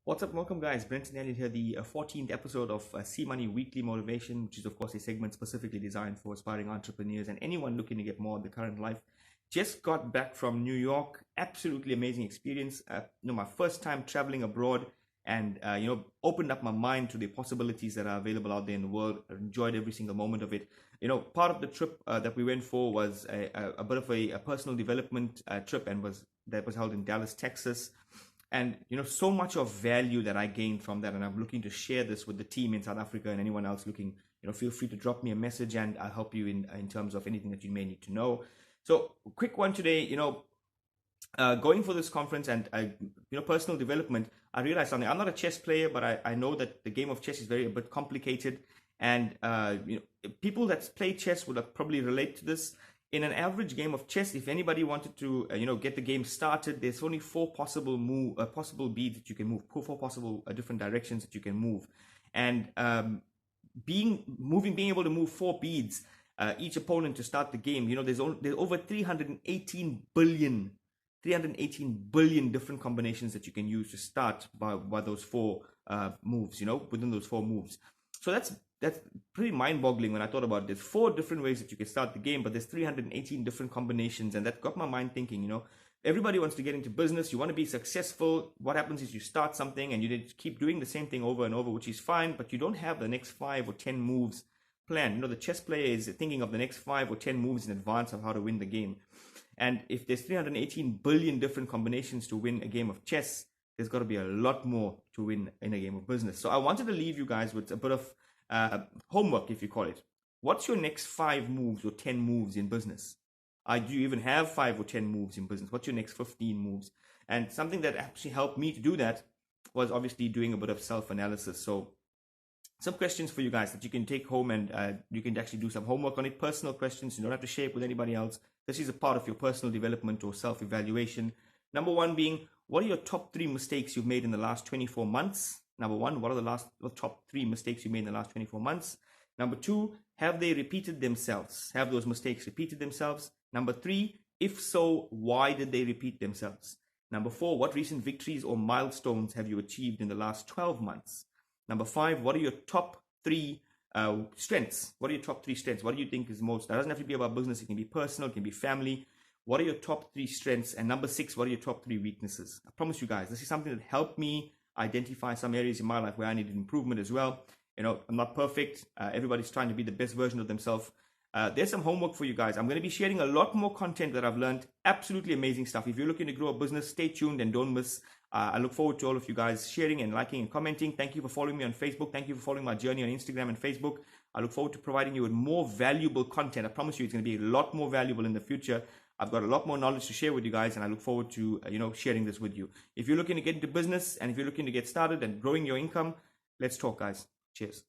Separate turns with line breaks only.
What's up? Welcome, guys. Brenton Elliott here, the 14th episode of C Money Weekly Motivation, which is, of course, a segment specifically designed for aspiring entrepreneurs and anyone looking to get more of the current life. Just got back from New York. Absolutely amazing experience. My first time traveling abroad, and opened up my mind to the possibilities that are available out there in the world. I enjoyed every single moment of it. Part of the trip that we went for was a bit of a personal development trip, and was held in Dallas, Texas. And so much of value that I gained from that, and I'm looking to share this with the team in South Africa and anyone else looking. Feel free to drop me a message, and I'll help you in terms of anything that you may need to know. So, quick one today. Going for this conference and personal development, I realized something. I'm not a chess player, but I know that the game of chess is a bit complicated, and people that play chess would probably relate to this. In an average game of chess, if anybody wanted to get the game started, there's only four possible beats that you can move, four possible different directions that you can move, and being able to move four beads each opponent to start the game. There's over 318 billion different combinations that you can use to start by those four moves, within those four moves. So that's pretty mind-boggling when I thought about it. There's four different ways that you can start the game, but there's 318 different combinations, and that got my mind thinking. Everybody wants to get into business. You want to be successful. What happens is you start something and you keep doing the same thing over and over, which is fine, but you don't have the next 5 or 10 moves planned. The chess player is thinking of the next 5 or 10 moves in advance of how to win the game. And if there's 318 billion different combinations to win a game of chess, there's got to be a lot more to win in a game of business. So I wanted to leave you guys with a bit of homework, if you call it. What's your next 5 moves or 10 moves in business? Do you even have 5 or 10 moves in business? What's your next 15 moves? And something that actually helped me to do that was obviously doing a bit of self-analysis. So some questions for you guys that you can take home, and you can actually do some homework on it. Personal questions. You don't have to share it with anybody else. This is a part of your personal development or self-evaluation. Number 1 being, what are your top 3 mistakes you've made in the last 24 months? Number 1, what are the top 3 mistakes you made in the last 24 months? Number 2, have they repeated themselves? Have those mistakes repeated themselves? Number 3, if so, why did they repeat themselves? Number 4, what recent victories or milestones have you achieved in the last 12 months? Number 5, what are your top 3 strengths? What are your top 3 strengths? What do you think is most? That doesn't have to be about business. It can be personal. It can be family. What are your top 3 strengths? And number 6, what are your top 3 weaknesses? I promise you guys, this is something that helped me identify some areas in my life where I needed improvement as well. I'm not perfect. Everybody's trying to be the best version of themselves. There's some homework for you guys. I'm going to be sharing a lot more content that I've learned. Absolutely amazing stuff. If you're looking to grow a business, stay tuned and don't miss. I look forward to all of you guys sharing and liking and commenting. Thank you for following me on Facebook. Thank you for following my journey on Instagram and Facebook. I look forward to providing you with more valuable content. I promise you it's going to be a lot more valuable in the future. I've got a lot more knowledge to share with you guys, and I look forward to sharing this with you. If you're looking to get into business and if you're looking to get started and growing your income, let's talk, guys. Cheers.